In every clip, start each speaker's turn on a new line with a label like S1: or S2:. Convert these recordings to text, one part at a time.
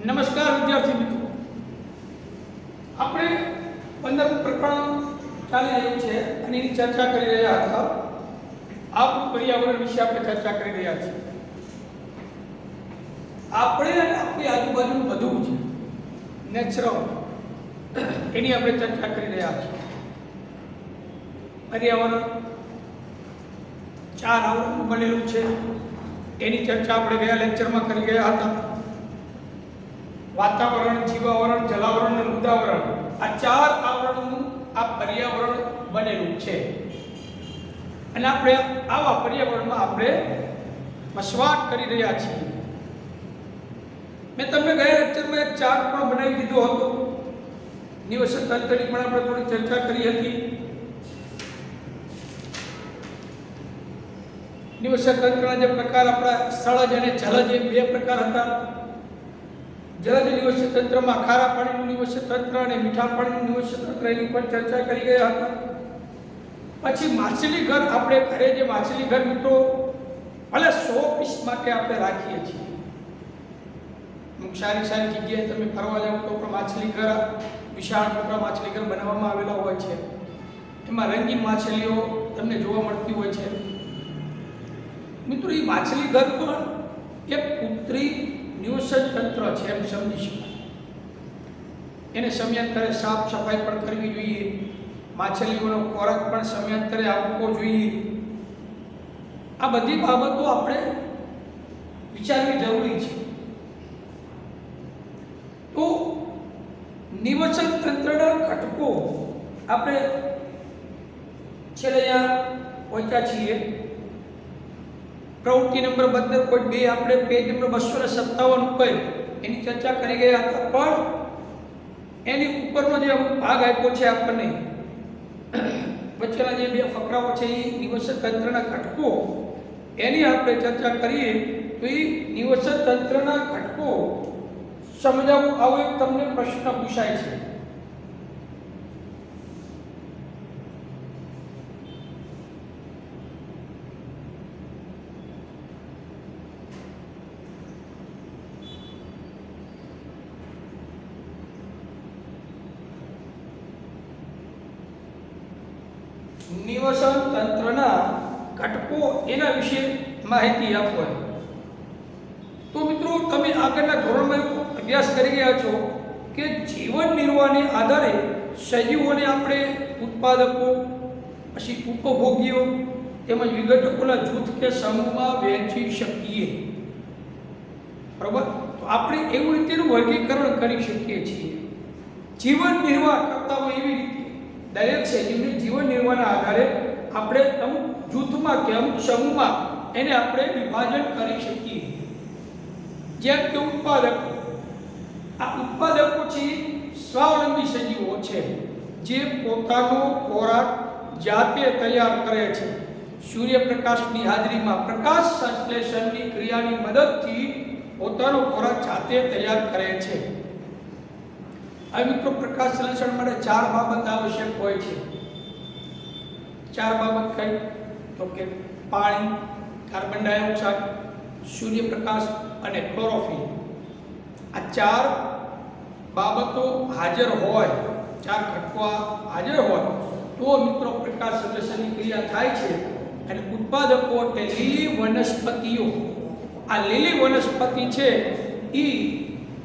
S1: નમસ્કાર વિદ્યાર્થી મિત્રો, આપણે 15મું પ્રકરણ ચાલી રહ્યું છે અને એની ચર્ચા કરી રહ્યા હતા. આપણું પર્યાવરણ વિશે આપણે ચર્ચા કરી રહ્યા છીએ. આપણે અને આપણી આજુબાજુનું બધું છે નેચરલ, એની આપણે ચર્ચા કરી રહ્યા છીએ. પર્યાવરણ 4 આવરણનું બનેલું છે, એની ચર્ચા આપણે ગયા લેક્ચરમાં કરી ગયા હતા. વાતાવરણ, જીવાવરણ, જલાવરણ અને મૃદાવરણ, આ 4 આવરણનું આ પર્યાવરણ બનેલું છે. અને આપણે આવા પર્યાવરણમાં આપણે વસવાટ કરી રહ્યા છીએ. મેં તમને ગયા લેક્ચરમાં એક ચાર્ટ પણ બનાવી દીધો હતો. નિવસન તંત્રની પણ આપણે થોડી ચર્ચા કરી હતી. નિવસન તંત્રના જે પ્રકાર આપણા સ્થળજ અને જલજ એ 2 પ્રકાર હતા. જલજ નિવસન તંત્રમાં ખારા પાણીનું નિવસન તંત્ર અને મીઠા પાણીનું નિવસન તંત્ર, એની પણ ચર્ચા કરી ગયા હતા. પછી માછલી ઘર, આપણે ઘરે જે માછલી ઘર મિત્રો ભલે 100 પીસ માટે આપણે રાખીએ છીએ. અમુક સારી જગ્યાએ તમે ફરવા જાઓ તો પણ માછલી ઘર, વિશાળ મોટા માછલી ઘર બનાવવામાં આવેલા હોય છે. એમાં રંગીન માછલીઓ તમને જોવા મળતી હોય છે. મિત્રો, એ માછલી ઘર પણ એક કૃત્રિમ નિવસન તંત્ર છે એમ સમજી શકાય. એને સમયાંતરે સાફ સફાઈ પણ કરવી જોઈએ. માછલીઓનો ખોરાક પણ સમયાંતરે આપવો જોઈએ. આ બધી બાબતો આપણે વિચારવી જરૂરી છે. તો નિવસન તંત્રના ઘટકો આપણે છેલ્લે અહીંયા પહોંચ્યા છીએ. પ્રવૃત્તિ નંબર 15.2 આપણે પેજ નંબર 257 ઉપર એની ચર્ચા કરી ગયા હતા. પણ એની ઉપરનો જે ભાગ આપ્યો છે આપણને, વચ્ચેના જે 2 ફકરાઓ છે એ નિવસન તંત્રના ઘટકો, એની આપણે ચર્ચા કરીએ તો એ નિવસન તંત્રના ઘટકો સમજાવવું, આવો એક તમને પ્રશ્ન પૂછાય છે. નિવસન તંત્રના ઘટકો એના વિશે માહિતી આપો. તો મિત્રો, તમે આગળના ધોરણમાં અભ્યાસ કરી ગયા છો કે જીવન નિર્વાહને આધારે સજીવોને આપણે ઉત્પાદકો, પછી ઉપભોગીઓ તેમજ વિઘટકોના જૂથ કે સમૂહમાં વહેંચી શકીએ. બરાબર? તો આપણે એવી રીતેનું વર્ગીકરણ કરી શકીએ છીએ. જીવન નિર્વાહ કરતા હોય એવી રીતે દરેક સજીવને જીવન નિર્વાહના આધારે આપણે અમુક જૂથમાં કે અમુક સમૂહમાં એને આપણે વિભાજન કરી શકીએ. જેમ કે ઉત્પાદકો, આ ઉત્પાદકો છે સ્વાવલંબી સજીવો છે જે પોતાનો ખોરાક જાતે તૈયાર કરે છે. સૂર્યપ્રકાશની હાજરીમાં પ્રકાશ સંશ્લેષણની ક્રિયાની મદદથી પોતાનો ખોરાક જાતે તૈયાર કરે છે. આ મિત્રો, પ્રકાશ સંશ્લેષણ માટે 4 બાબત આવશ્યક હોય છે. 4 બાબત કઈ? તો કે પાણી, કાર્બન ડાયોક્સાઇડ, સૂર્યપ્રકાશ અને ક્લોરોફિલ. આ 4 બાબતો હાજર હોય, 4 ઘટકો હાજર હોય તો મિત્રો પ્રકાશ સંશ્લેષણની ક્રિયા થાય છે. અને ઉત્પાદકો એટલે લીલી વનસ્પતિઓ. આ લીલી વનસ્પતિ છે એ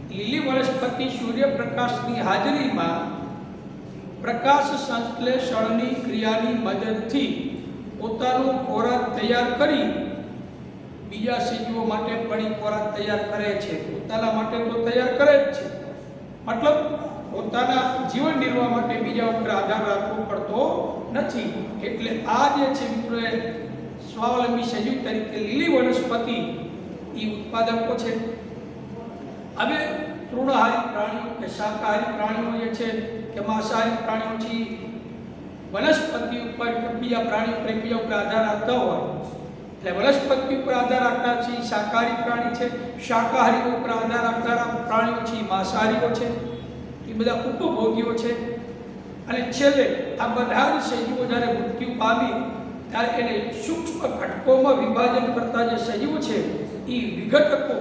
S1: લીલી વનસ્પતિ સૂર્યપ્રકાશની હાજરીમાં પ્રકાશ સંશ્લેષણની ક્રિયાની મદદથી પોતાનો ખોરાક તૈયાર કરી બીજા સજીવો માટે પણ ખોરાક તૈયાર કરે છે. પોતાના માટે તો તૈયાર કરે જ છે, મતલબ પોતાના જીવન નિર્વાહ માટે બીજા ઉપર આધાર રાખવો પડતો નથી. એટલે આ જે છે મિત્રો, એ સ્વાવલંબી સજીવ તરીકે લીલી વનસ્પતિ એ ઉત્પાદકો છે. હવે તૃણહારી પ્રાણીઓ કે શાકાહારી પ્રાણીઓ જે છે કે માંસાહારી પ્રાણીઓ છે, વનસ્પતિ ઉપર કે બીજા પ્રાણીઓ ઉપર બીજા ઉપર આધાર રાખતા હોય. એટલે વનસ્પતિ ઉપર આધાર રાખનાર છે શાકાહારી પ્રાણી છે, શાકાહારી ઉપર આધાર રાખનારા પ્રાણીઓ છે માંસાહારીઓ છે, એ બધા ઉપભોગીઓ છે. અને છેલ્લે આ બધા જ સજીવો જ્યારે મૃત્યુ પામી ત્યારે એને સૂક્ષ્મ ઘટકોમાં વિભાજન કરતા જે સજીવો છે એ વિઘટકો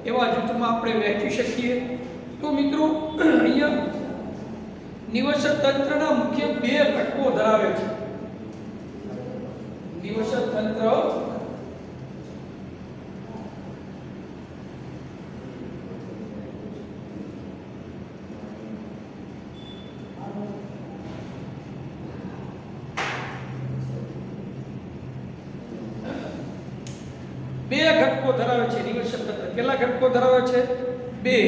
S1: એવા જૂથમાં આપણે વહેંચી શકીએ. તો મિત્રો અહીંયા નિવસન તંત્રના મુખ્ય બે ઘટકો ધરાવે છે. નિવસન તંત્ર બે ઘટકો ધરાવે છે. નિવસન તંત્ર કેટલા ઘટકો ધરાવે છે? બે.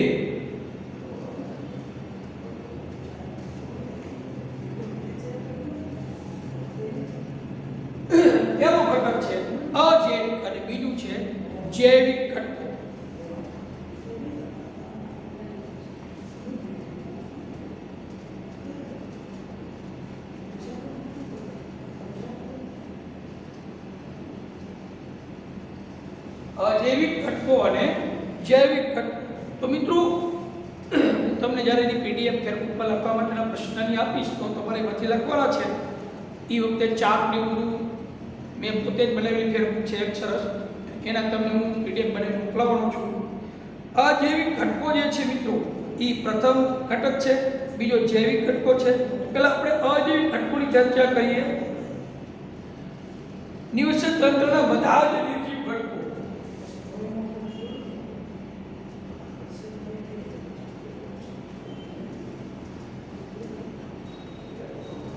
S1: પહેલો ઘટક છે અજૈવિક અને બીજું છે જૈવિક ઘટકો. અજૈવિક ઘટકો અને જૈવિક ઘટકો. તો મિત્રો હું તમને જ્યારે એની પીડીએફ ફેરબુક પર લખવા માટેના પ્રશ્નની આપીશ તો તમારે એમાંથી લખવાના છે. એ વખતે ચાર્ટ ને બધું મેં પોતે જ બનાવેલી ફેરબુક છે એક સરસ, એના તમને હું પીડીએફ બનાવી મોકલાવવાનો છું. અજૈવિક ઘટકો જે છે મિત્રો એ પ્રથમ ઘટક છે, બીજો જૈવિક ઘટકો છે. પહેલા આપણે અજૈવિક ઘટકોની ચર્ચા કરીએ. નિવસન તંત્રના બધા જ નિર્જીવ ઘટકો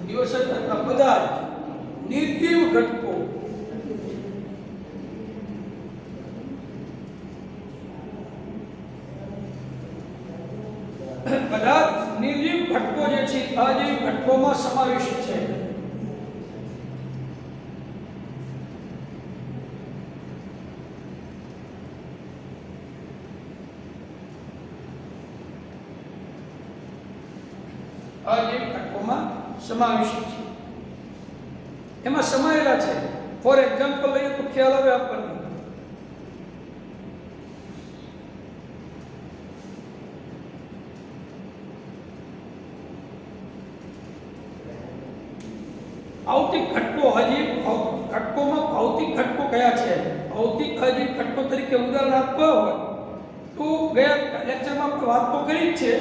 S1: નિવસન તંત્રના બધા જ નિર્જીવ ઘટકો બધા નિર્જીવ ઘટકો જે છે અજૈવિક ઘટકોમાં સમાવિષ્ટ છે. અજૈવિક ઘટકોમાં સમાવિષ્ટ છે, એમાં સમાયેલા છે. ફોર એક્ઝામ્પલ લઈએ તો ખ્યાલ આવે આપણને. ભૌતિક ઘટકો અજૈવિક ઘટકોમાં ભૌતિક ઘટકો કયા છે? ભૌતિક અજૈવિક ઘટકો તરીકે ઉદાહરણ આપવા હોય તો ગયા લેક્ચરમાં આપણે વાત તો કરી જ છે.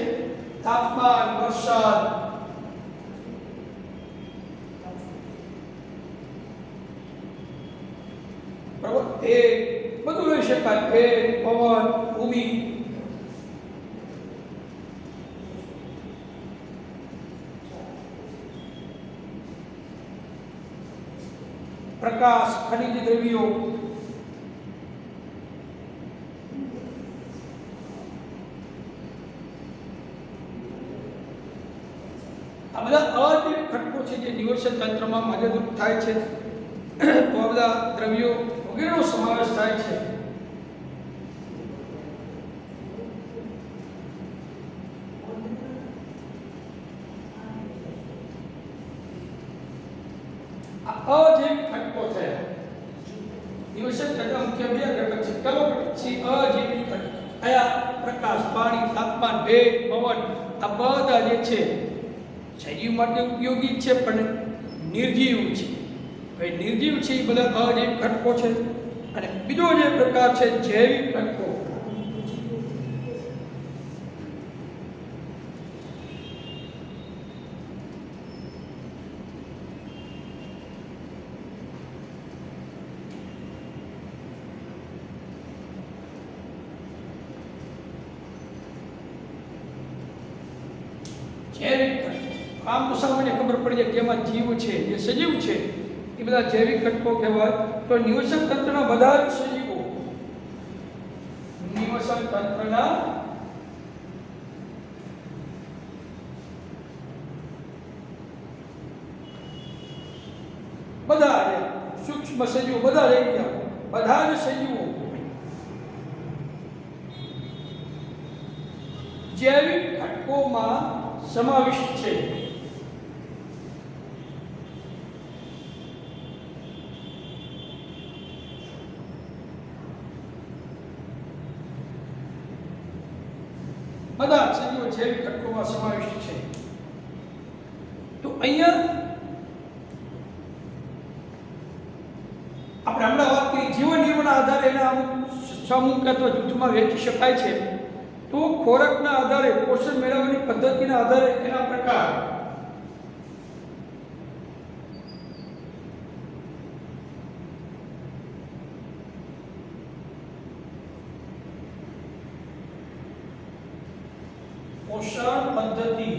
S1: તાપમાન, વરસાદ, બરાબર, એ બધું લઈ શકાય. ભેજ, પવન, ભૂમિ, પ્રકાશ, ખનિજ દ્રવ્યો, આ બધા અજૈવિક ઘટકો છે જે નિવસન તંત્રમાં મદદરૂપ થાય છે. તો આ બધા દ્રવ્યો વગેરેનો સમાવેશ થાય છે. આ અજૈવિક ઘટકો થયા. નિવસન તંત્રના મુખ્ય બે ઘટક છે. પહેલો ઘટક છે અજૈવિક ઘટક. કયા? પ્રકાશ, પાણી, તાપમાન, ભેજ, પવન, આ બધા જે છે સજીવ માટે ઉપયોગી છે પણ નિર્જીવ છે. ભાઈ નિર્જીવ છે એ બધા અજૈવિક ઘટકો છે. અને બીજો જે પ્રકાર છે જૈવિક ઘટકો. જૈવિક ઘટકો આમ તો સામાન્ય ખબર પડી જાય જેમાં જીવ છે, જે સજીવ છે એ બધા જૈવિક ઘટકો કહેવાય. તો નિવસન તંત્રના બધા જ સજીવો, નિવસન તંત્રના બધા જ સૂક્ષ્મ સજીવો બધા રહી ગયા, બધા જ સજીવો જૈવિક ઘટકોમાં સમાવિષ્ટ છે. બધા સજીવો જૈવિક ઘટકોમાં સમાવિષ્ટ છે. તો અહીંયા આપણે હમણાં વાત કરી જીવન નિર્માણના આધારે એના અમુક સમૂહ અથવા જૂથમાં વહેંચી શકાય છે તો ખોરાકના આધારે પોષણ મેળવવાની પદ્ધતિના આધારે એના પ્રકાર પોષણ પદ્ધતિ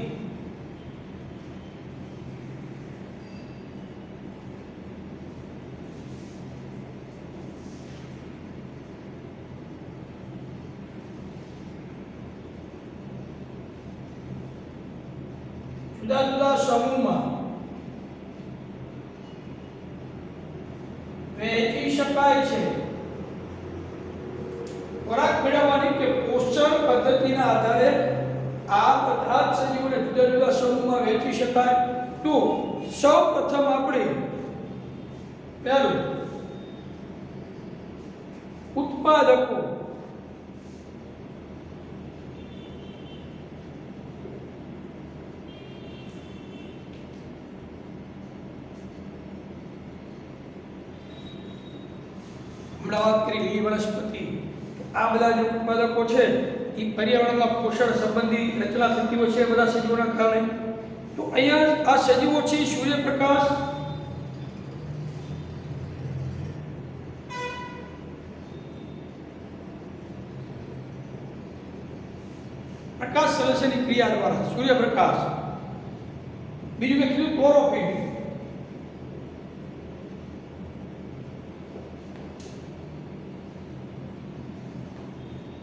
S1: જુદા જુદા સમૂહમાં વહેંચી શકાય છે ખોરાક મેળવવાની કે પોષણ પદ્ધતિના આધારે આ બધા જ સજીવોને જુદા જુદા સમૂહમાં વહેંચી શકાય તો સૌપ્રથમ આપણે પહેલું ઉત્પાદકો વાત કરી લીલી વનસ્પતિ આ બધા જે ઉત્પાદકો છે એ પર્યાવરણમાં પોષણ સંબંધી રચના થતી હોય છે બધા સજીવોના કારણે તો અહીંયા આ સજીવો છે સૂર્યપ્રકાશ પ્રકાશ સંશ્લેષણની ક્રિયા દ્વારા સૂર્યપ્રકાશ બીજું મેં કીધું ક્લોરોફિલ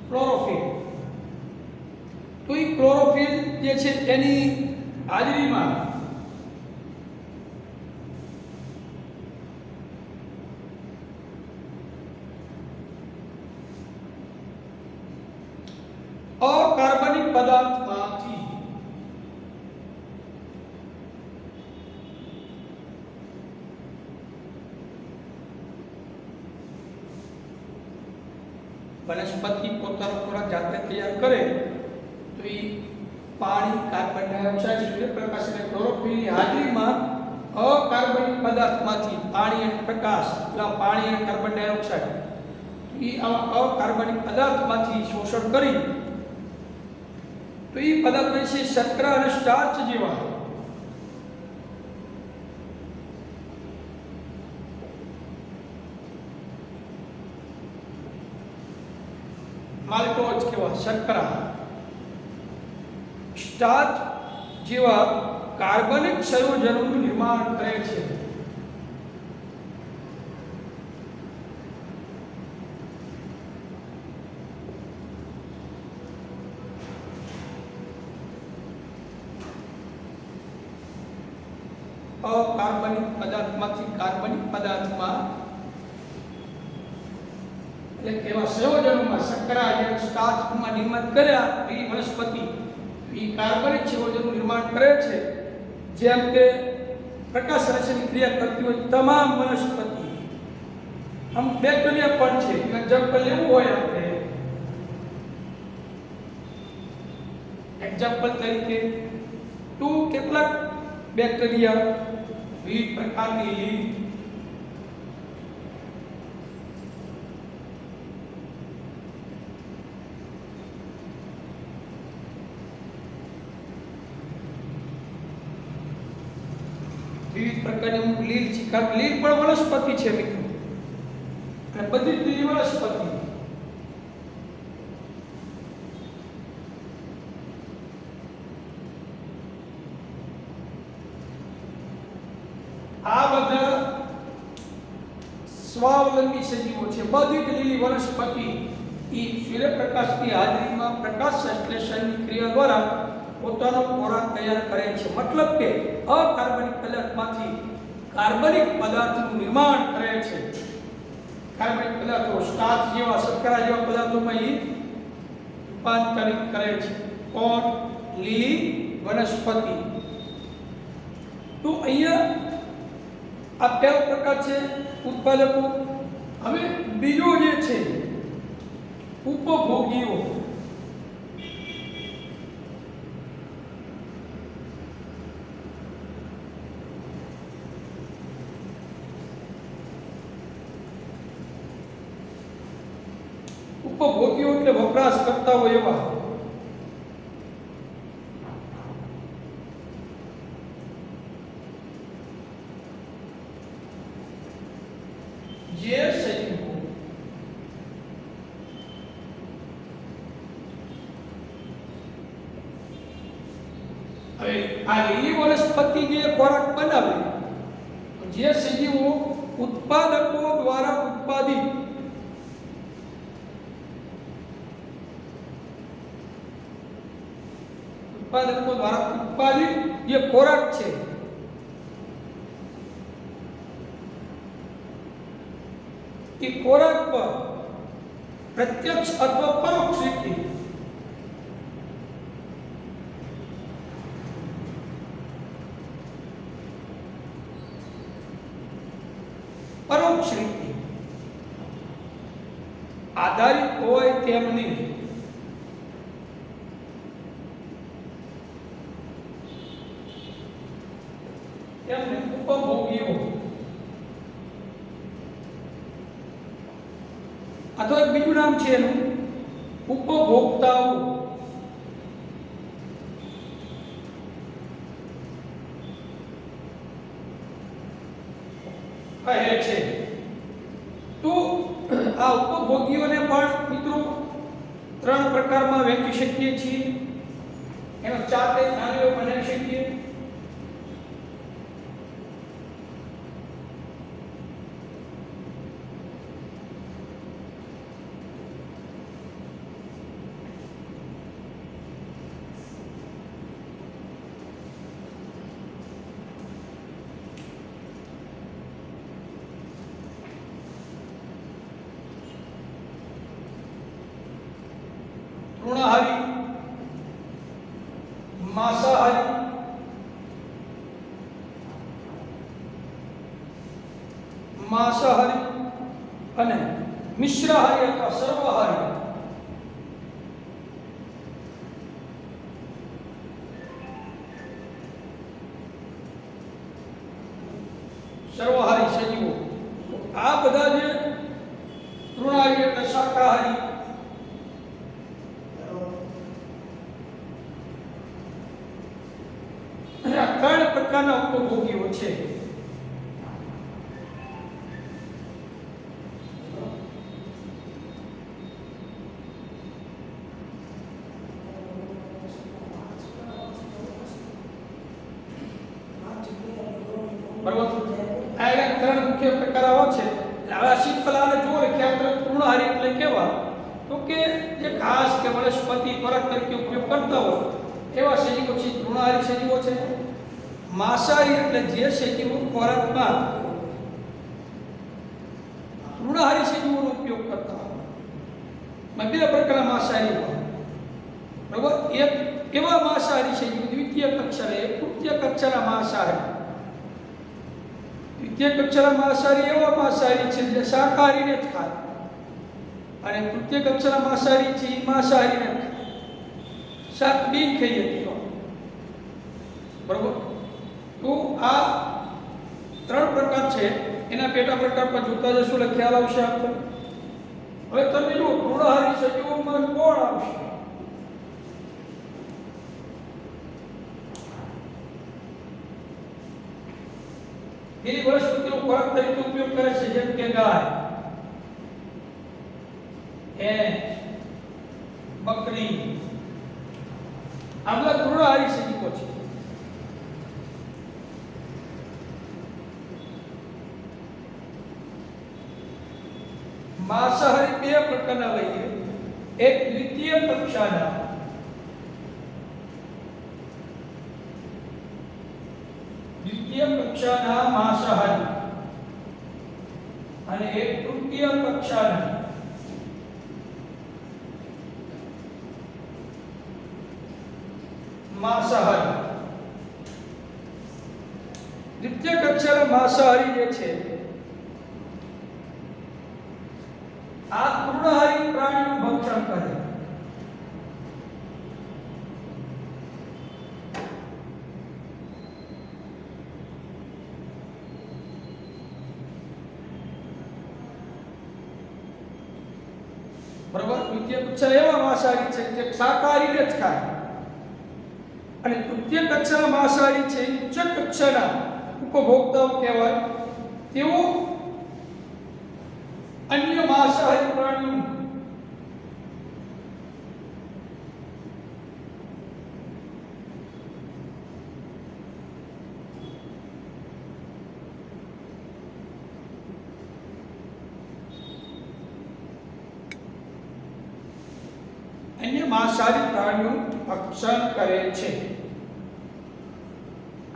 S1: ક્લોરોફિલ તો એ ક્લોરોફિલ જે છે એની હાજરીમાં અકાર્બનિક પદાર્થમાંથી વનસ્પતિ પોતાનો ખોરાક જાતે તૈયાર કરે તો એ પાણી કાર્બન ડાયોક્સાઇડ સૂર્યપ્રકાશ અને ક્લોરોફિલની હાજરીમાં અકાર્બનિક પદાર્થમાંથી પાણી અને પ્રકાશ એટલે પાણી અને કાર્બન ડાયોક્સાઇડ એ આવા અકાર્બનિક પદાર્થમાંથી શોષણ કરી તો એ પદાર્થ છે શર્કરા અને સ્ટાર્ચ જેવા માલ્ટોઝ કેવા શર્કરા સ્ટાર્ચ જેવા કાર્બનિક સંયોજનોનું નિર્માણ કરે છે અકાર્બનિક પદાર્થમાંથી કાર્બનિક પદાર્થમાં એટલે એવા સંયોજનોમાં શર્કરા અને સ્ટાર્ચમાં નિર્માણ કર્યા એ વનસ્પતિ એ કાર્બનિક સંયોજનનું નિર્માણ કરે છે જેમ કે પ્રકાશ સંશ્લેષણની ક્રિયા કરતી હોય તમામ વનસ્પતિ આમ બેક્ટેરિયા પણ છે એક્ઝામ્પલ લેવું હોય આપણે એક્ઝામ્પલ તરીકે તો કેટલાક બેક્ટેરિયા વિવિધ પ્રકારની લીલ વિવિધ પ્રકારની લીલ છે કારણ લીલ પણ વનસ્પતિ છે મિત્રો અને બધી જ લીલી વનસ્પતિ આ બધા સ્વાવલંબી સજીવો છે બધી જ લીલી વનસ્પતિ એ સૂર્યપ્રકાશની હાજરીમાં પ્રકાશ સંશ્લેષણની ક્રિયા દ્વારા પોતાનો ખોરાક તૈયાર કરે છે મતલબ કે અકાર્બનિક પદાર્થમાંથી કાર્બનિક પદાર્થનું નિર્માણ કરે છે કાર્બનિક પદાર્થો સ્ટાર્ચ જેવા શર્કરા જેવા પદાર્થોમાં એ રૂપાંતરિત કરે છે કોણ લીલી વનસ્પતિ તો અહીંયા આ પહેલો પ્રકાર છે ઉત્પાદકો હવે બીજો જે છે ઉપભોગીઓ ઉપભોગીઓ એટલે વપરાશ કરતા હોય એવા જે સજીવો હવે આ લીલી વનસ્પતિ જે ખોરાક બનાવે જે સજીવો ઉત્પાદકો દ્વારા ઉત્પાદિત જે ખોરાક છે એ ખોરાક પર પ્રત્યક્ષ અથવા પરોક્ષ રીતે આધારિત હોય તેમની ઉપભોગીઓ અથવા બીજું નામ છે એનું ઉપભોક્તાઓ કહે છે. તો આ ઉપભોગીઓને પણ મિત્રો ત્રણ પ્રકારમાં વહેંચી શકીએ છીએ. એનો ચાર નાનીઓ બનાવી શકીએ. તૃણાહારી, માંસાહારી, અને મિશ્રાહારી અથવા સર્વાહારી. સર્વાહારી સજીવો આ બધા જે તૃણાહારી એટલે શાકાહારી, ત્રણ પ્રકારના ઉપભોગીઓ છે. બરાબર, આ ત્રણ મુખ્ય પ્રકાર આવા છે. હવે શીતફલાને જુઓ કે આપણે તૃણાહારી એટલે કેવા, તો કે જે ઘાસ કે વનસ્પતિ ખોરાક તરીકે ઉપયોગ કરતા હોય એવા સજીવો છે, તૃણાહારી સજીવો છે. માંસાહારી એટલે જે સજીવો ખોરાકમાં તૃણાહારી સજીવોનો ઉપયોગ કરતા હોય. બે પ્રકારના માંસાહારી હોય. બરાબર, એક એવા માંસાહારી સજીવો દ્વિતીય કક્ષાના, એક તૃતીય કક્ષાના માંસાહારી. દ્વિતીય કક્ષાના માંસાહારી એવા માંસાહારી છે જે શાકાહારીને જ ખાય, અને તૃતીય કક્ષાના માંસાહારી છે એ માંસાહારીને જ ખાય, શાક બી ખાઈએ તેવા. બરાબર, તો આ ત્રણ પ્રકાર છે. એના પેટા પ્રકાર પર જોતા જશું એટલે ખ્યાલ આવશે આપણને. હવે તમે જો તૃણાહારી સજીવોમાં કોણ આવશે? લીલી વનસ્પતિનો ખોરાક તરીકે ઉપયોગ કરે છે, જેમ કે ગાય, ભેંસ, બકરી. આ બધા તૃણાહારી સજીવો છે. માંસાહારી બે પ્રકારના લઈએ. એક દ્વિતીય કક્ષાના, માંસાહારી, અને એક તૃતીય કક્ષાના માંસાહારી. દ્વિતીય કક્ષાના માંસાહારી જે છે આ તૃણાહારી પ્રાણીનું ભક્ષણ કરે. બરાબર, દ્વિતીય કક્ષાના એવા માંસાહારી છે જે શાકાહારીને જ ખાય, અને તૃતીય કક્ષાના માંસાહારી છે ઉચ્ચ કક્ષાના ઉપભોક્તાઓ કહેવાય. તેઓ અન્ય માંસાહારી પ્રાણીઓ માંસાહારી પ્રાણીઓ ભક્ષણ કરે છે.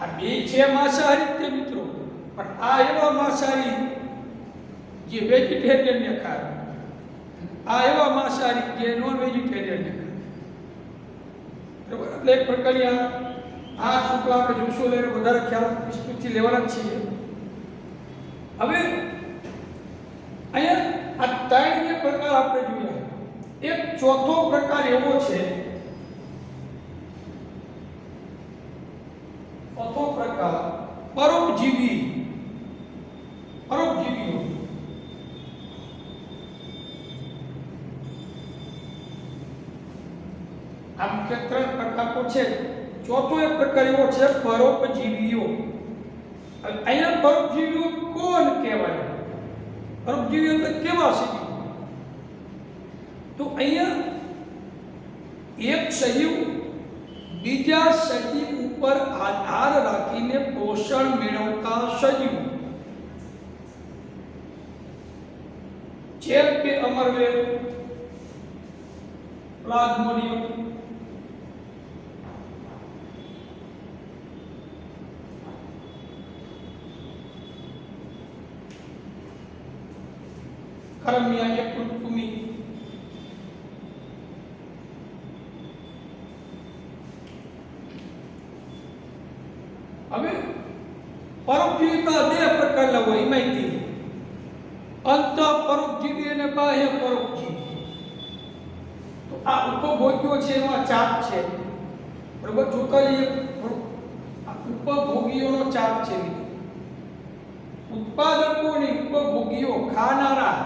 S1: આ બે છે માંસાહારી તે મિત્રો, પણ આ એવા માંસાહારી જે વેજીટેરિયન ને ખાય, આ એવા માંસાહારી જે નોન વેજીટેરિયન ને ખાય. બરાબર? એટલે એક પ્રકારની આ શુક્લ આપણે જોશું લઈને વધારે ખ્યાલ વિસ્તૃતથી લેવાના છીએ. હવે અહીંયા આ ત્રણ જે પ્રકાર આપણે જોયા, એક ચોથો પ્રકાર એવો છે, ચોથો પ્રકાર પરોપજીવી. પરોપજીવીઓ આ મુખ્ય ત્રણ પ્રકાર તો છે. ચોથો એક પ્રકાર એવો છે પરોપજીવીઓ. અહીંયા પરોપજીવીઓ કોણ કહેવાય? પરોપજીવીઓ એટલે કેવા છે? તો અહીંયા એક સજીવ બીજા સજીવ ઉપર આધાર રાખીને પોષણ મેળવતા સજીવ, જેમ કે અમરવેલ, પ્લાઝ્મોડિયમ, કરમિયા, એકૃતુમી, હવે પરોપજીવીતા બે પ્રકારના હોય. એમાંથી અંત પરોપજીવી અને બાહ્ય પરોપજીવી. તો આ ઉપભોગ્યો છે એમાં ચાપ છે. બરોબર? જોતા જઈએ ઉપભોગીઓનો ચાપ છે. ઉત્પાદકો અને ઉપભોગીઓ ખાનારા.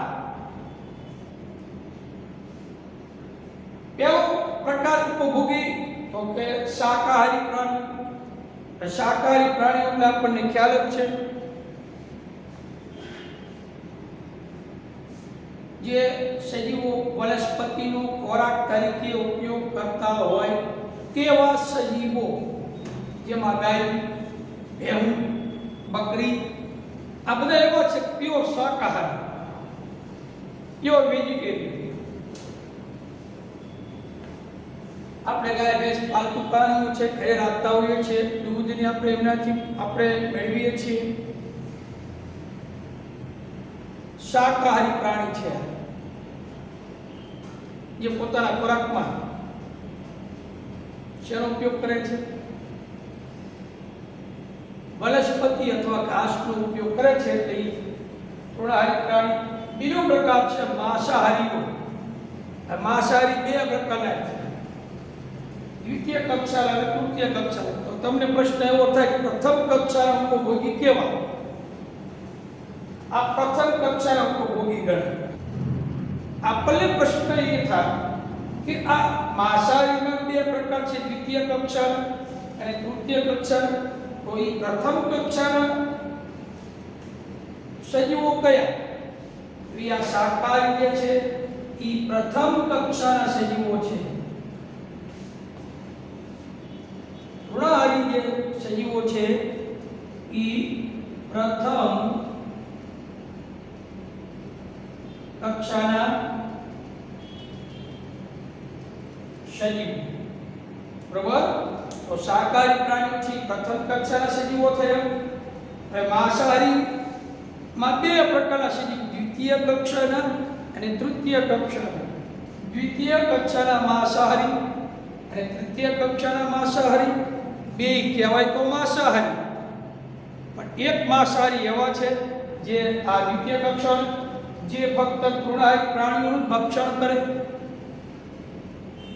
S1: પહેલો પ્રકાર ઉપભોગી તો કે શાકાહારી પ્રાણી. શાકાહારી પ્રાણીઓ એટલે આપણને ખ્યાલ જ છે, જે સજીવો વનસ્પતિનો ખોરાક તરીકે ઉપયોગ કરતા હોય તેવા સજીવો, જેમાં ગાય, ભેંસ, બકરી, આ બધા એવા છે પ્યોર શાકાહારી, પ્યોર વેજીટેરિયન. આપણે ગાય ભેંસ પાલતુ પ્રાણીઓ છે, ઘરે રાખતા હોઈએ છીએ, દૂધને આપણે એમનાથી આપણે મેળવીએ છીએ. શાકાહારી પ્રાણી છે જે પોતાના ખોરાકમાં શેનો ઉપયોગ કરે છે? વનસ્પતિ અથવા ઘાસનો ઉપયોગ કરે છે. એટલે તૃણાહારી પ્રાણી. બીજો પ્રકાર છે માંસાહારીઓ. માંસાહારી બે પ્રકારના છે, દ્વિતીય કક્ષાના અને તૃતીય કક્ષાના. તો તમને પ્રશ્ન એવો થાય કે પ્રથમ કક્ષાના ઉપભોગી કેવા? આ પ્રથમ કક્ષાના ઉપભોગી ગણાય. આપણને પ્રશ્ન એ થાય કે આ માંસાહારીમાં બે પ્રકાર છે, દ્વિતીય કક્ષાના અને તૃતીય કક્ષાના. તો એ પ્રથમ કક્ષાના સજીવો કયા? તો આ શાકાહારી જે છે એ પ્રથમ કક્ષાના સજીવો છે. તૃણાહારી જે સજીવો છે એ પ્રથમ કક્ષાના સજીવ. બરાબર? તો શાકાહારી પ્રાણીઓ છે પ્રથમ કક્ષાના સજીવો થયા. હવે માંસાહારી માં બે પ્રકારના સજીવ, દ્વિતીય કક્ષાના અને તૃતીય કક્ષાના. દ્વિતીય કક્ષાના માંસાહારી અને તૃતીય કક્ષાના માંસાહારી બે કહેવાય તો માંસાહારી. પણ એક માંસાહારી એવા છે જે આ દ્વિતીય કક્ષાના, જે ફક્ત તૃણાહારી પ્રાણીઓનું ભક્ષણ કરે.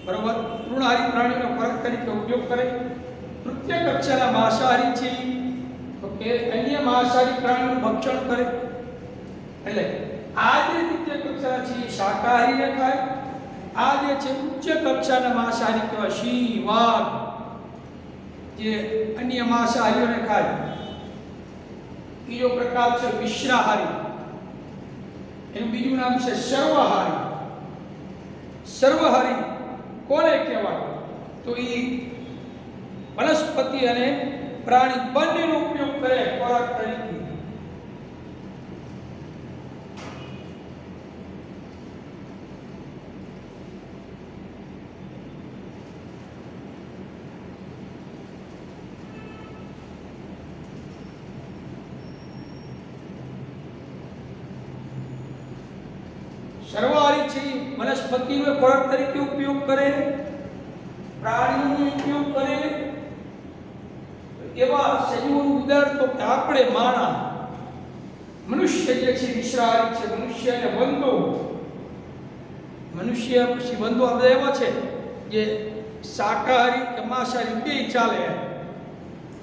S1: બરોબર? તૃણાહારી પ્રાણીઓનો ખોરાક તરીકે ઉપયોગ કરે. તૃતીય કક્ષાના માંસાહારી છે તો કે અન્ય માંસાહારી પ્રાણીઓનું ભક્ષણ કરે. એટલે આ જે દ્વિતીય કક્ષાના છે એ શાકાહારીને ખાય, આ જે છે ઉચ્ચ કક્ષાના માંસાહારી કહેવાય, સિંહ, વાઘ જે અન્ય માંસાહારીઓને ખાય. બીજો પ્રકાર છે મિશ્રાહારી, એનું બીજું નામ છે સર્વહારી. સર્વહારી કોને કહેવાય? તો એ વનસ્પતિ અને પ્રાણી બંનેનો ઉપયોગ કરે ખોરાક તરીકે. સર્વહારી છે વનસ્પતિનો ખોરાક તરીકે ઉપયોગ કરે, પ્રાણીઓનો ઉપયોગ કરે. એવા સજીવોનું ઉદાહરણ તો કે આપણે માણસ, મનુષ્ય જે છે મિશ્રાહારી છે. મનુષ્ય અને વંદો, મનુષ્ય પછી વંદો આ બધા એવા છે જે શાકાહારી કે માંસાહારી બે ચાલે,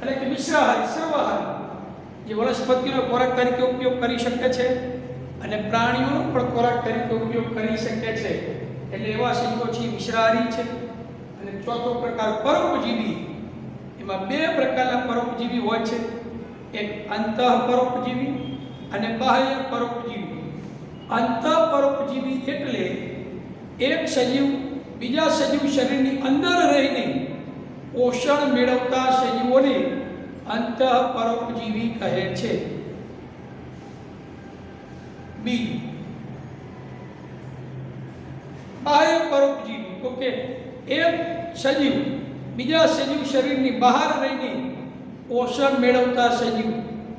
S1: અને કે મિશ્રાહારી સર્વહારી જે વનસ્પતિનો ખોરાક તરીકે ઉપયોગ કરી શકે છે અને પ્રાણીઓનો પણ ખોરાક તરીકે ઉપયોગ કરી શકે છે. એટલે એવા સજીવો છે મિશ્રાહારી છે. અને ચોથો પ્રકાર પરોપજીવી. એમાં બે પ્રકારના પરોપજીવી હોય છે, એક અંતઃપરોપજીવી અને બાહ્ય પરોપજીવી. અંતઃપરોપજીવી એટલે એક સજીવ બીજા સજીવ શરીરની અંદર રહીને પોષણ મેળવતા સજીવોને અંતઃપરોપજીવી કહે છે. બીજું બાહ્ય પરોપજીવી, તો કે એક સજીવ બીજા સજીવ શરીરની બહાર રહીને પોષણ મેળવતા સજીવ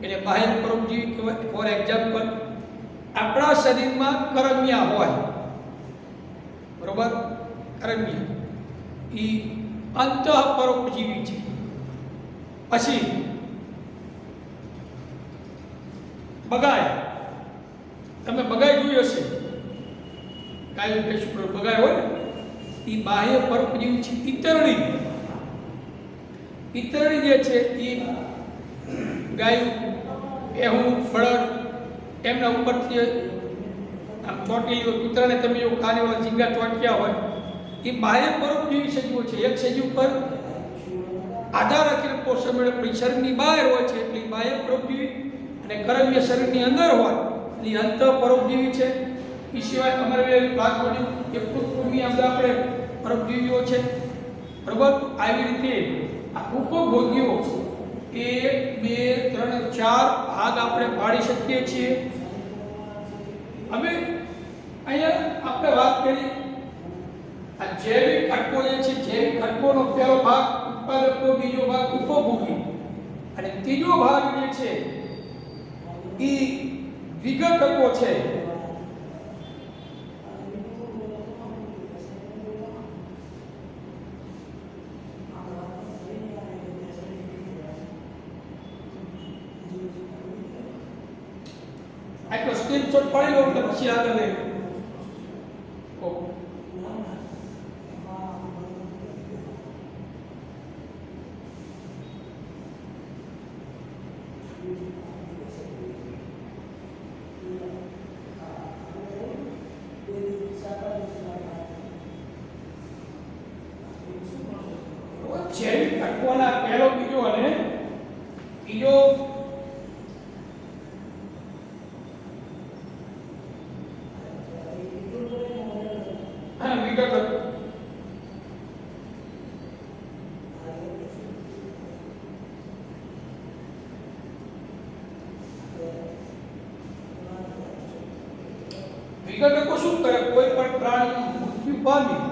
S1: એટલે બાહ્ય પરોપજીવી કહેવાય. ફોર એક્ઝામ્પલ, આપણા શરીરમાં કરમિયા હોય, બરોબર, કરમિયા એ અંતઃપરોપજીવી છે. પછી બગાય, તમે બગાય જોઈ હશે, ગાયું ભેંસું પર બગાય હોય ને, એ બાહ્ય પરોપજીવી છે. ઈતરણી, ઈતરણી જે છે એ ગાયું, ભેહું, બળદ એમના ઉપરથી આમ ચોંટેલી કૂતરાને તમે જો ખાને વાળા ઝીંગા ચોંટ્યા હોય, એ બાહ્ય પરોપજીવી સજીવો છે. એક સજીવ પર આધાર રાખીને પોષણ મેળવે, પણ શરીરની બહાર હોય છે એટલે બાહ્ય પરોપજીવી, અને કરમિયા શરીરની અંદર હોય એટલે અંતઃપરોપજીવી છે. એ સિવાય અમારે ભાગ પડ્યું કે પૃથ્વી આ બધા આપણે પરોપજીવીઓ છે, બરોબર. આવી રીતે આ ઉપભોગીઓ 1, 2, 3, 4 ભાગ આપણે પાડી શકીએ છીએ. હવે અહીંયા આપણે વાત કરી આ જૈવિક ઘટકો જે છે. જૈવિક ઘટકોનો પહેલો ભાગ ઉત્પાદકો, બીજો ભાગ ઉપભોગી, અને ત્રીજો ભાગ જે છે એ વિઘટકો છે. આટલો સ્ક્રીનશોટ પાડી લો એટલે પછી આગળ લઈ લો. જૈવિક ઘટકોના પહેલો, બીજો અને ત્રીજો વિઘટકો શું કરે? કોઈ પણ પ્રાણી મૃત્યુ પામી,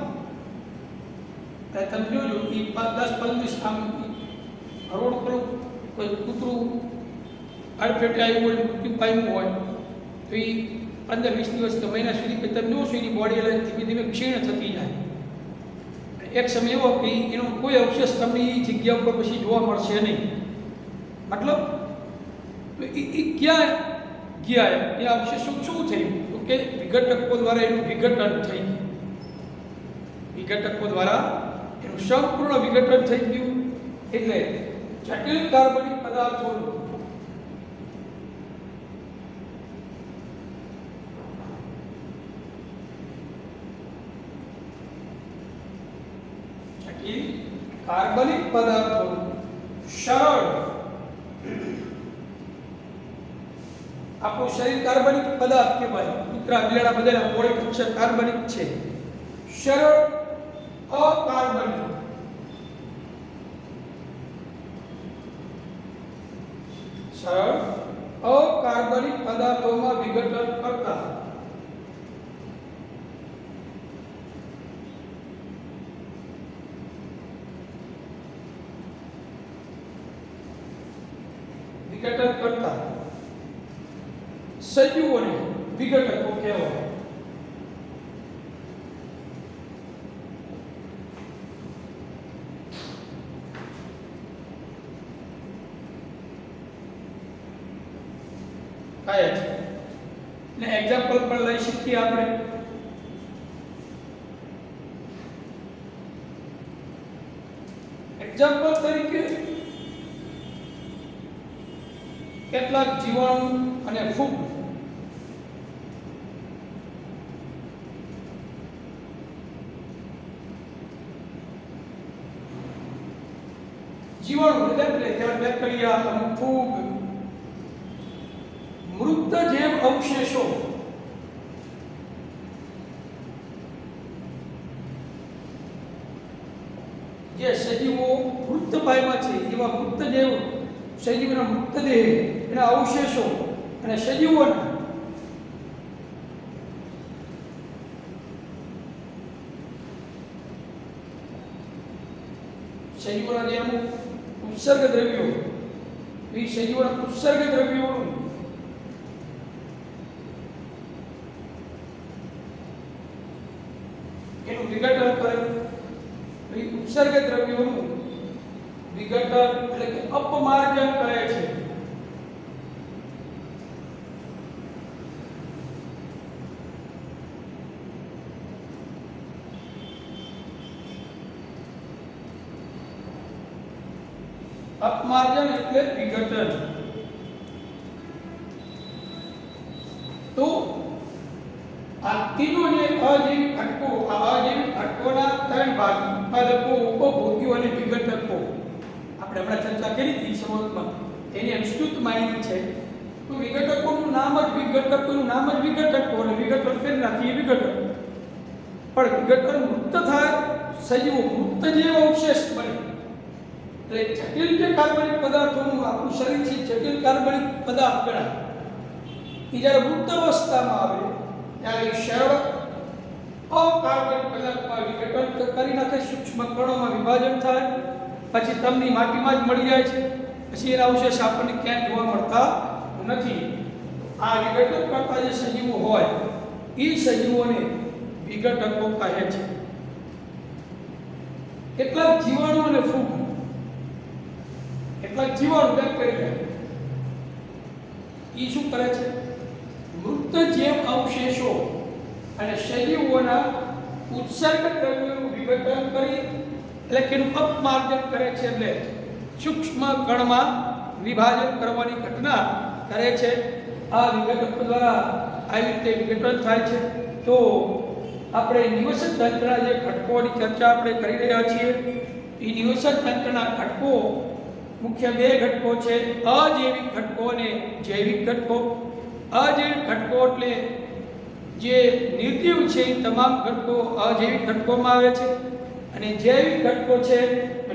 S1: તમે જોજો એ 10-15 આમ રોડ પર કોઈ કૂતરું અડફેટે આવ્યું હોય, મૃત્યુ પામ્યું હોય, તો એ 15-20 દિવસ કે મહિના સુધી તમે જોશો એની બોડી ધીમે ધીમે ક્ષીણ થતી જાય. એક સમય એવો કે એનો કોઈ અવશેષ તમને એ જગ્યા ઉપર પછી જોવા મળશે નહીં. મતલબ એ ક્યાં ગયા? એ અવશેષો શું થયું? તો કે વિઘટકો દ્વારા એનું વિઘટન થઈ ગયું. વિઘટકો દ્વારા એનું સંપૂર્ણ વિઘટન થઈ ગયું. એટલે જટિલ કાર્બનિક પદાર્થોનું જટિલ કાર્બનિક પદાર્થો સરળ આપણું શરીર કાર્બનિક પદાર્થ કહેવાય. કૂતરા બિલાડા બધાના પોળે કક્ષા કાર્બનિક છે. સરળ અકાર્બનિક સરળ અકાર્બનિક પદાર્થોમાં વિઘટન કરતા સજીવોને વિઘટકો કહેવાય. કયા છે ને એક્ઝામ્પલ પણ લઈ શકીએ આપણે. એક્ઝામ્પલ તરીકે કેટલાક જીવાણુ અને ફૂગ જીવાણુ એટલે બેક્ટેરિયા અને ફૂગ મૃત જૈવ અવશેષો જે સજીવો મૃતપાયમાં છે એવા મૃત જૈવ સજીવના મૃતદેહ એના અવશેષો અને સજીવોના સજીવોના જે અમુક ઉત્સર્ગ દ્રવ્યો એ સજીવોના ઉત્સર્ગ દ્રવ્યોનું એનું વિઘટન કરે. એ ઉત્સર્ગ દ્રવ્યોનું વિઘટન એટલે કે અપમાર્જન કરે છે. અપમાર્જન એટલે વિઘટન. તો આ તીનો જે અજૈવિક ઘટકો, આ અજૈવિક ઘટકોના ત્રણ ભાગ: ઉત્પાદકો, ઉપભોગ્યો અને વિઘટકો. આપણે હમણાં ચર્ચા કરી હતી શરૂઆતમાં, એની વિસ્તૃત માહિતી છે. તો વિઘટકોનું નામ જ વિઘટકોનું નામ જ વિઘટકો, અને વિઘટન કરી નાખીએ વિઘટક. પણ વિઘટન મુક્ત થાય, સજીવો મુક્ત જેવો અવશેષ બને. એટલે જટિલ જે કાર્બનિક પદાર્થોનું આપણું શરીર છે જટિલ કાર્બનિક પદાર્થ ગણાય. એ જ્યારે મુક્ત અવસ્થામાં આવે ત્યારે સરળ અકાર્બનિક પદાર્થમાં વિઘટન કરી નાખે, સૂક્ષ્મ કણોમાં વિભાજન થાય, પછી તમની માટીમાં જ મળી જાય છે. પછી એના અવશેષ આપણને ક્યાંય જોવા મળતા નથી. આ વિઘટન કરતા જે સજીવો હોય એ સજીવોને વિઘટકો કહે છે. કેટલાક જીવાણુ અને ફૂગ, કેટલાક જીવાણુ બેક્ટેરિયા એ શું કરે છે? મૃત જૈવ અવશેષો અને સજીવોના ઉત્સર્ગ દ્રવ્યોનું વિઘટન કરી એટલે કે એનું અપમાર્જન કરે છે. એટલે સૂક્ષ્મ કણમાં વિભાજન કરવાની ઘટના કરે છે. આ વિઘટકો દ્વારા આવી રીતે વિઘટન થાય છે. તો આપણે નિવસન તંત્રના જે ઘટકોની ચર્ચા આપણે કરી રહ્યા છીએ, એ નિવસન તંત્રના ઘટકો મુખ્ય બે ઘટકો છે: અજૈવિક ઘટકો અને જૈવિક ઘટકો. અજૈવિક ઘટકો એટલે જે નિર્જીવ છે એ તમામ ઘટકો અજૈવિક ઘટકોમાં આવે છે. અને જૈવિક ઘટકો છે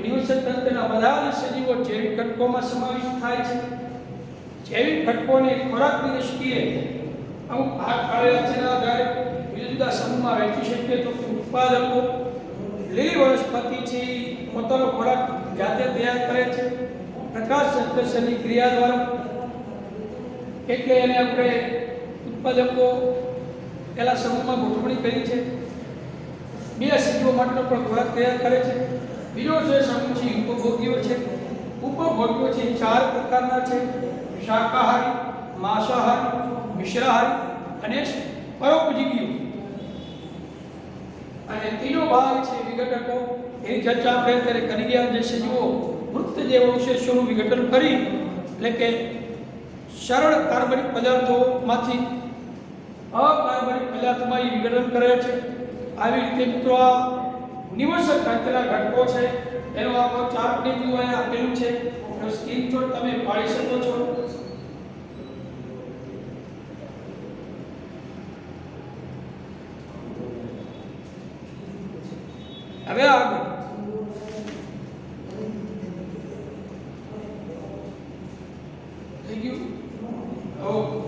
S1: નિવસન તંત્રના બધા સજીવો જૈવિક ઘટકોમાં સમાવિષ્ટ થાય છે. જૈવિક ઘટકોને ખોરાકની દ્રષ્ટિએ અમુક ભાગ પાડેલા છે. આધારે જુદા જુદા સમૂહમાં વહેંચી શકીએ. તો ઉત્પાદકો, લીલી વનસ્પતિ છે પોતાનો ખોરાક જાતે તૈયાર કરે છે પ્રકાશ સંશ્લેષણની ક્રિયા દ્વારા. એટલે એને આપણે ઉત્પાદકો પહેલા સમૂહમાં ગોઠવણી કરી છે. બે સજીવો માટેનો પણ ખોરાક તૈયાર કરે છે. બીજો જે સમૂહ છે ઉપભોગ્યો છે. ઉપભોગ્યો છે ચાર પ્રકારના છે: શાકાહારી, માંસાહારી, મિશ્રાહારી અને પરોપજીવીઓ. અને ત્રીજો ભાગ છે વિઘટકો. એની ચર્ચા આપણે અત્યારે કરી ગયા. જે સજીવો મૃત જેવ અવશેષોનું વિઘટન કરી એટલે કે સરળ કાર્બનિક પદાર્થોમાંથી અકાર્બનિક પદાર્થમાં એ વિઘટન કરે છે. આવી રીતે મિત્રો આ નિવસન તંત્રના ઘટકો છે એનો આખો ચાર્ટ ને વ્યૂ અહીંયા આપેલું છે, એનો સ્ક્રીનશોટ તમે પાડી શકો છો. હવે આગળ થઈ ગયું. ઓકે,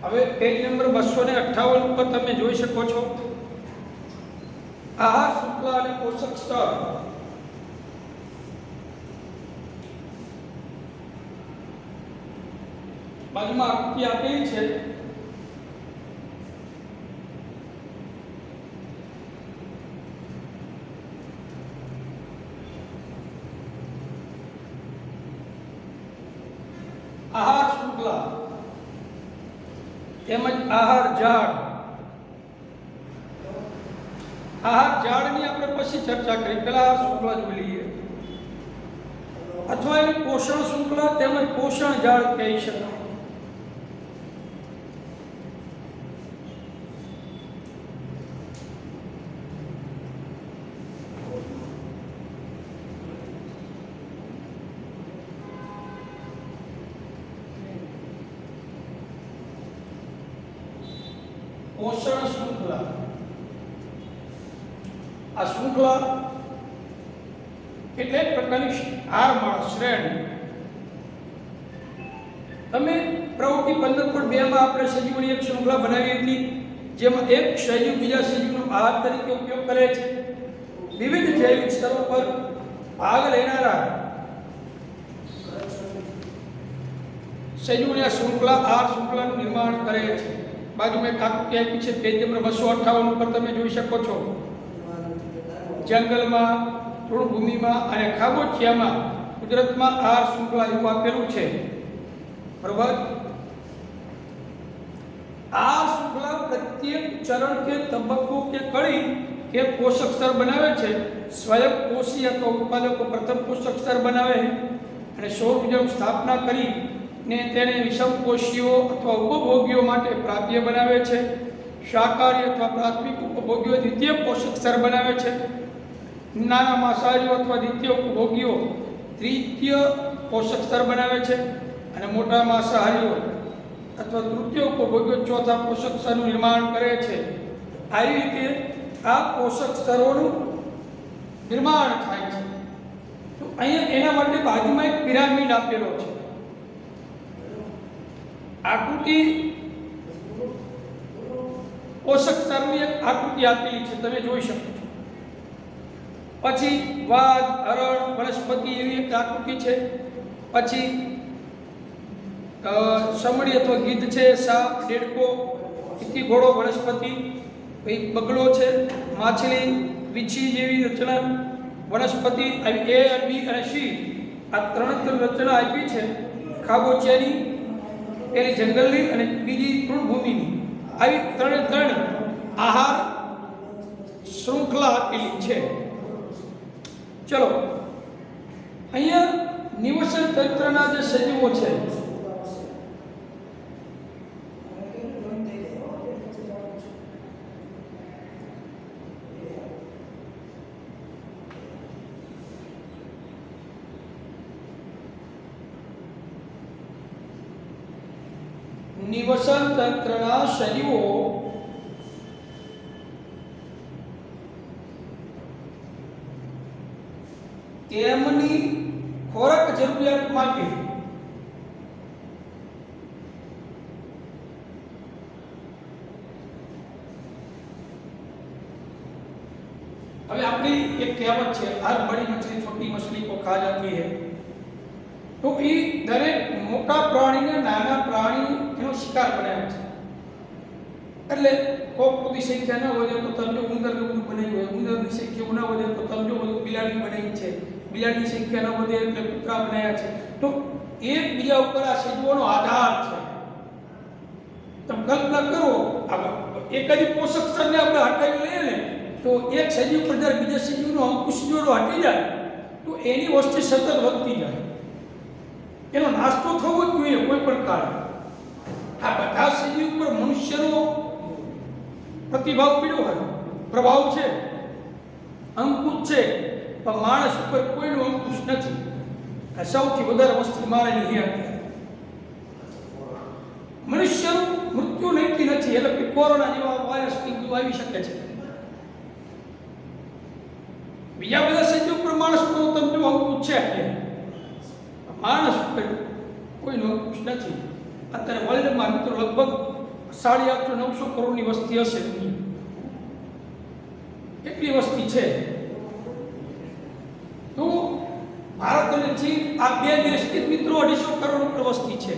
S1: હવે પેજ નંબર 258 ઉપર તમે જોઈ શકો છો આહાર શૃંખલા અને પોષક સ્તર. બાજુમાં આકૃતિ આપેલી છે. આહાર શૃંખલા તેમજ આહાર ઝાડ. આહાર ઝાડની આપણે પછી ચર્ચા કરી, પહેલા આહાર શૃંખલા જોઈ લઈએ, અથવા એને પોષણ શૃંખલા તેમજ પોષણ ઝાડ કહી શકાય. પોષણ શૃંખલા, આ શૃંખલા એટલે એક પ્રકારની આહારમાળા શ્રેણી. તમે પ્રવૃત્તિ 15.2 માં આપણે સજીવોની એક શૃંખલા બનાવી હતી, જેમાં એક સજીવ બીજા સજીવનો આહાર તરીકે ઉપયોગ કરે છે. વિવિધ જૈવિક સ્તરો પર ભાગ લેનારા સજીવોની આ શૃંખલા આહાર શૃંખલાનું નિર્માણ કરે છે. બાજુમાં એક આકૃતિ આપી છે, પેજ નંબર 258 ઉપર તમે જોઈ શકો છો. જંગલમાં, તૃણભૂમિમાં અને ખાબોચિયામાં કુદરતમાં આહાર શૃંખલા એવું આપેલું છે, બરોબર. આહાર શૃંખલા પ્રત્યેક ચરણ કે તબક્કો કે કડી કે પોષક સ્તર બનાવે છે. સ્વયં કોષી અથવા ઉત્પાદકો પ્રથમ પોષક સ્તર બનાવે છે અને સૌર ઉર્જાની સ્થાપના કરી ને તેને વિષમકોષીઓ અથવા ઉપભોગીઓ માટે પ્રાપ્ય બનાવે છે. શાકાહારી અથવા પ્રાથમિક ઉપભોગીઓ દ્વિતીય પોષક સ્તર બનાવે છે. નાના માંસાહારીઓ અથવા દ્વિતીય ઉપભોગીઓ તૃતીય પોષક સ્તર બનાવે છે અને મોટા માંસાહારીઓ અથવા તૃતીય ઉપભોગીઓ ચોથા પોષક સ્તરનું નિર્માણ કરે છે. આવી રીતે આ પોષક સ્તરોનું નિર્માણ થાય છે. તો અહીંયા એના માટે બાજુમાં એક પિરામિડ આપેલો છે. આકૃતિ પોષક સ્તરની એક આકૃતિ આપેલી છે, તમે જોઈ શકો છો. પછી વાઘ, હરણ, વનસ્પતિ એવી એક આકૃતિ છે. પછી સમડી અથવા ગીધ છે, સાપ, દેડકો, ઇતિ ઘોડો વનસ્પતિ, પછી બગડો છે, માછલી, વીછી જેવી રચના વનસ્પતિ. આવી A અને B અને C આ ત્રણ રચના આપી છે. ખાબોચિયાની, પેલી જંગલની અને બીજી તૃણભૂમિની, આવી ત્રણે ત્રણ આહાર શૃંખલા આપેલી છે. ચલો, અહીંયા નિવસન તંત્રના જે સજીવો છે નિવસન તંત્રના સજીવો તેમની ખોરાક જરૂરિયાત માટે હવે આપણી એક કહેવત છે, હર બડી મछली छोटी मछली को खा जाती है। તો એ દરેક મોટા પ્રાણીને નાના પ્રાણી એનો શિકાર બનાવે છે। એટલે કોક બધી સંખ્યા ન વધે તો તમને ઉંદર ને બધું બનાવ્યું હોય, ઉંદરની સંખ્યા ન વધે તો તમને બધું બિલાડી બનાવી છે, બિલાડીની સંખ્યા ન વધે એટલે કૂતરા બનાવ્યા છે। તો એકબીજા ઉપર આ સજીવોનો આધાર છે। તમે કલ્પના કરો, એક જ પોષક સ્તરને આપણે હટાવી લઈએ ને તો એક સજીવ પર જ્યારે બીજા સજીવનો અંકુશ જોડો હટી જાય તો એની વસ્તી સતત વધતી જાય, એનો નાશ તો થવો જ જોઈએ કોઈ પણ કારણે। આ બધા સજીવ ઉપર મનુષ્યનો પ્રતિભાવ પીડ્યો હોય, પ્રભાવ છે, અંકુશ છે, પણ માણસ ઉપર કોઈનો અંકુશ નથી। આ સૌથી વધારે વસ્તી મારેલી છે અત્યારે। મનુષ્યનું મૃત્યુ નક્કી નથી, એટલે કે કોરોના જેવા વાયરસ બધું આવી શકે છે। બીજા બધા સજીવ ઉપર માણસનો તમને અંકુશ છે, માણસ ઉપર કોઈનો અંકુશ નથી। અત્યારે વર્લ્ડમાં મિત્રો લગભગ 850-900 કરોડની વસ્તી હશે, એટલી વસ્તી છે। તો ભારત અને ચીન આ બે દેશની મિત્રો 250 કરોડ ઉપર વસ્તી છે।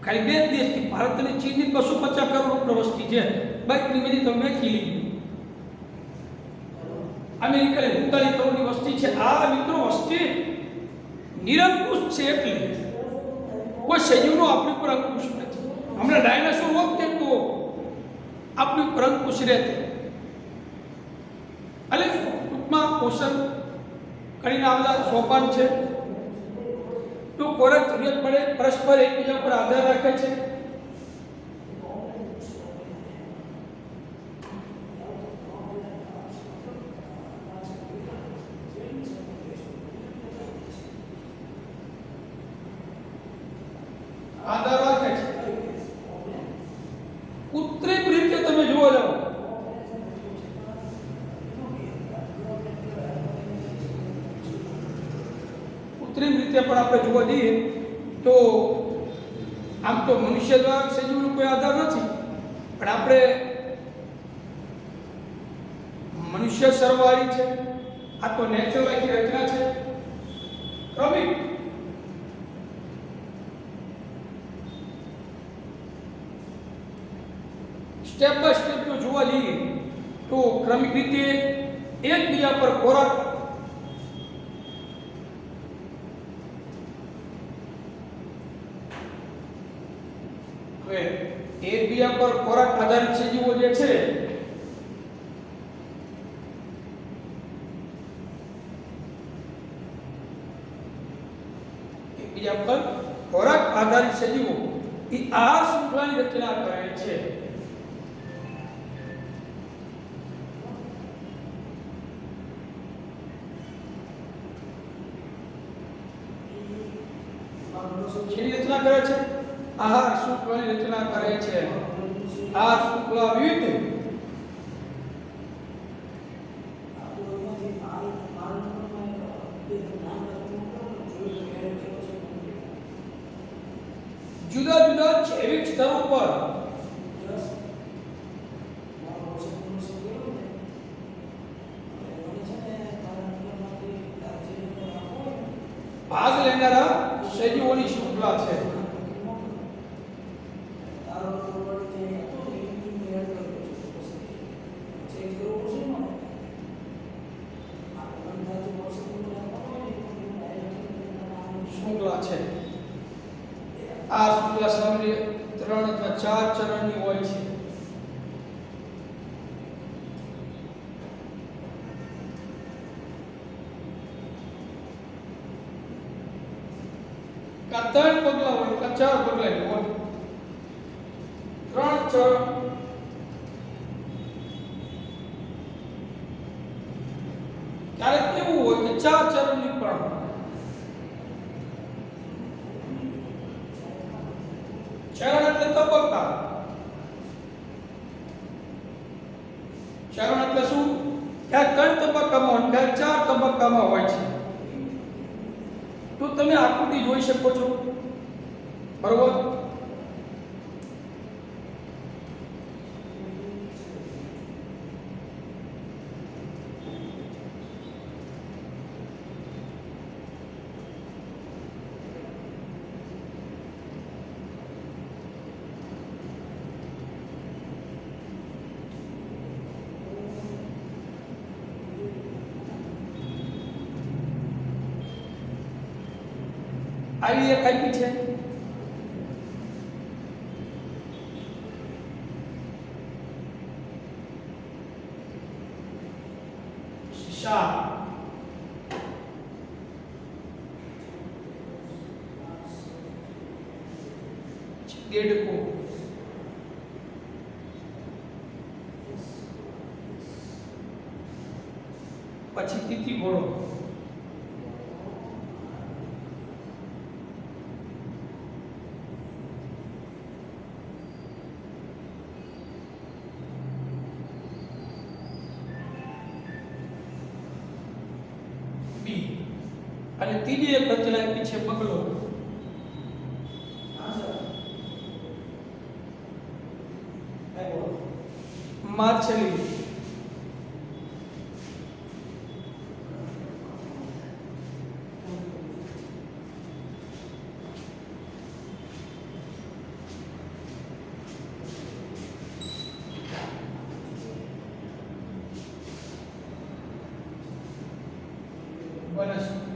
S1: ખાલી બે દેશની ભારત અને ચીનની 250 કરોડ ઉપર વસ્તી છે। બાકીની બધી તમે મેકી લીધી। અમેરિકાની 39 કરોડની વસ્તી છે। આ મિત્રો વસ્તી નિરંકુશ છે, એટલે કોઈ સજીવનો આપણી ઉપર અંકુશ નથી। હમણાં ડાયનાસોર વખતે તો આપણી ઉપર અંકુશ રહેતે, એટલે ટૂંકમાં પોષણ કરીને આવેલા સોપાન છે। તો ખોરાક જરૂરિયાત પડે પરસ્પર એકબીજા પર આધાર રાખે છે। આધાર રાખે છે। કૃત્રિમ રીતે તમે જોવા જાઓ, કૃત્રિમ રીતે પણ આપણે જોવા જઈએ તો આમ તો મનુષ્ય દ્વારા સજીવનો કોઈ આધાર નથી, પણ આપણે મનુષ્ય સરવાળી છે। આ તો નેચરલ આખી રચના છે, ક્રમિક સ્ટેપ બાય સ્ટેપ જો જોવા જઈએ તો ક્રમિક રીતે એકબીજા પર ખોરાક એકબીજા પર ખોરાક આધારિત સજીવો જે છે એકબીજા પર ખોરાક આધારિત સજીવો એ આહાર શૃંખલાની રચના કરે છે। શેની રચના કરે છે? આહાર શૃંખલાની રચના કરે છે। આહાર શૃંખલા વિવિધ જુદા જુદા જૈવિક સ્તરો પર ભાગ લેનારા સજીવોની શૃંખલા છે। શૃંખલા છે। આ શૃંખલા સામાન્ય 3 અથવા 4 ચરણની હોય છે। કા 3 પગલા હોય કા 4 પગલા હોય, 3 ચરણ. ક્યારેક કેવું હોય કે 4 ચરણની પણ. ચરણ એટલે તબક્કા. ચરણ એટલે શું? ક્યાંક 3 તબક્કામાં હોય, ક્યાંક 4 તબક્કામાં હોય છે. તો તમે આકૃતિ જોઈ શકો છો, બરોબર? આવી એક આપી છે. શા દેડકો, પછી તીતી ઘોડો, અને ત્રીજી એક રચના આપી છે બગલો. માછલી, વનસ્પતિ.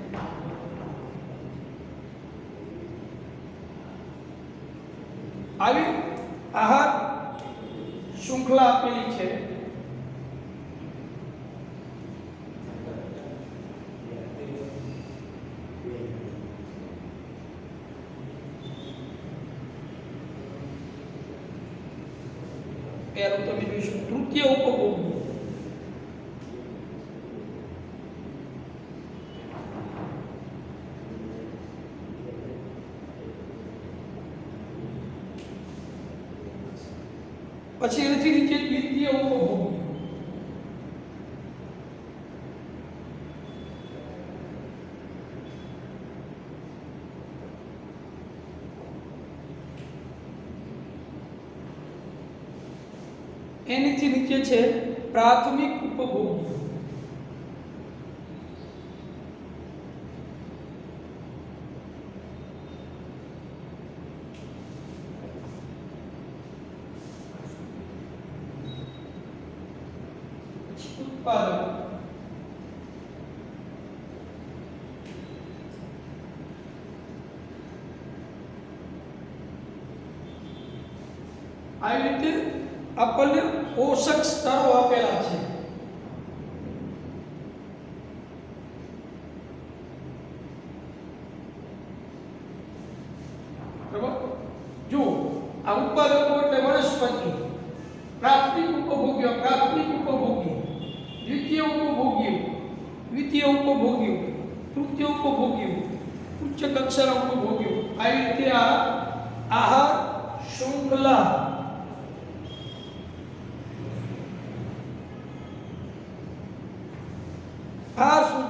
S1: આવી આહાર શૃંખલા આપેલી છે. પહેલું તમે જોઈશું તૃતીય ઉપભોગ. પછી એનાથી નીચે દ્વિતીય ઉપભોગ. એનીથી નીચે છે પ્રાથમિક ઉપભોગ. ઉત્પાદક. આવી રીતે આપણને પોષક સ્તરો આપેલા છે. બરાબર? જો આ ઉત્પાદકો એટલે વનસ્પતિ, પ્રાથમિક ઉપભોગ્ય, પ્રાથમિક ઉપભોગી, દ્વિતીય ઉપભોગ્ય, દ્વિતીય ઉપભોગ્ય, તૃતીય ઉપભોગ્ય, ઉચ્ચ કક્ષાના ઉપભોગ્ય. આવી રીતે આ આહાર શૃંખલા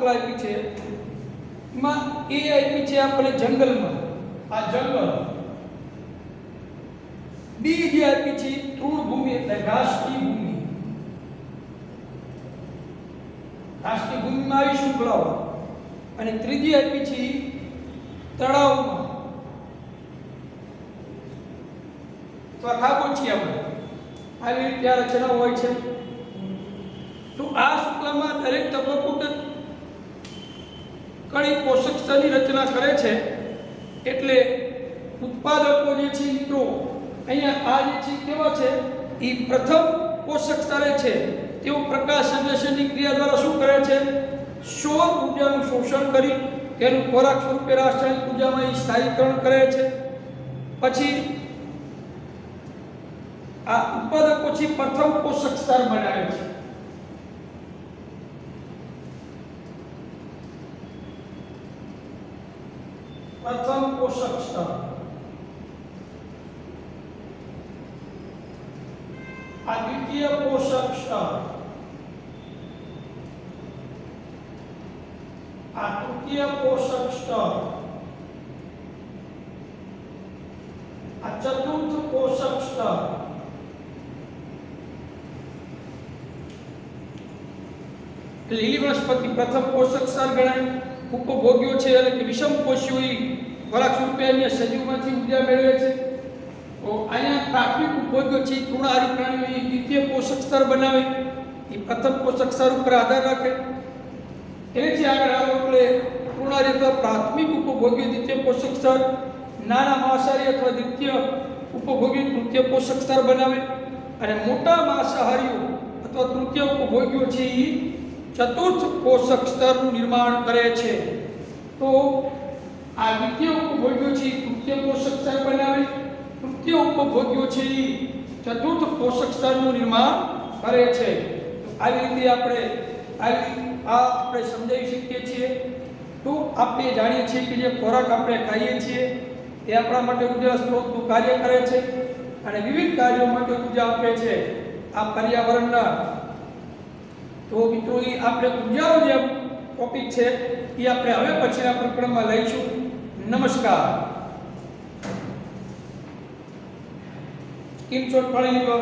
S1: આપી છે. એમાં એ આપી છે આપણે જંગલમાં, આ જંગલ. બી જે આપી છે તૃણભૂમિ એટલે ઘાસની ભૂમિ. ઘાસની ભૂમિમાં આવી શૃંખલાઓ. અને ત્રીજી આપી છે તળાવમાં તો ખાબોચિયામાં. આવી રીતે આ રચના હોય છે. તો આ શૃંખલામાં દરેક તબક્કો કે કણી પોષક સ્તરની રચના કરે છે. એટલે ઉત્પાદકો જે છે મિત્રો અહીંયા આ જે છે કેવા છે એ પ્રથમ પોષક સ્તરે છે. તેઓ પ્રકાશ સંશ્લેષણની ક્રિયા દ્વારા શું કરે છે? સૌર ઉર્જાનું શોષણ કરી તેનું ખોરાક સ્વરૂપે રાસાયણિક ઉર્જામાં એ સ્થાયીકરણ કરે છે. પછી આ ઉત્પાદકો છે પ્રથમ પોષક સ્તર બનાવે છે. પ્રથમ પોષક સ્તર આ દ્વિતીય પોષક સ્તર આ તૃતીય પોષક સ્તર આ ચતુર્થ પોષક સ્તર લીલી વનસ્પતિ પ્રથમ પોષક સ્તર ગણાય. ઉપભોગ્યો છે એટલે કે વિષમપોષીઓ ખોરાક સ્વરૂપે અન્ય સજીવમાંથી ઉર્જા મેળવે છે. તો અહીંયા પ્રાથમિક ઉપભોગ્યો છે તૃણાહારી પ્રાણીઓ દ્વિતીય પોષક સ્તર બનાવે, એ પ્રથમ પોષક સ્તર ઉપર આધાર રાખે. એનાથી આગળ આવે એટલે તૃણાહારી અથવા પ્રાથમિક ઉપભોગ્ય દ્વિતીય પોષક સ્તર, નાના માંસાહારી અથવા દ્વિતીય ઉપભોગ્ય તૃતીય પોષક સ્તર બનાવે, અને મોટા માંસાહારીઓ અથવા તૃતીય ઉપભોગ્યો છે એ ચતુર્થ પોષક સ્તરનું નિર્માણ કરે છે. તો આ દ્વિતીય ઉપભોગ્યો છે એ તૃતીય પોષક સ્તર બનાવે, તૃતીય ઉપભોગ્યો છે એ ચતુર્થ પોષક સ્તરનું નિર્માણ કરે છે. આવી રીતે આપણે સમજાવી શકીએ છીએ. તો આપણે જાણીએ છીએ કે જે ખોરાક આપણે ખાઈએ છીએ એ આપણા માટે ઉર્જા સ્ત્રોતનું કાર્ય કરે છે અને વિવિધ કાર્યો માટે ઉર્જા આપે છે આ પર્યાવરણના. તો મિત્રો એ આપણે ઉર્જાનો જે ટોપિક છે એ આપણે હવે પછીના પ્રકરણમાં લઈશું. નમસ્કાર. સ્ક્રીનશોટ પાડી લીધો.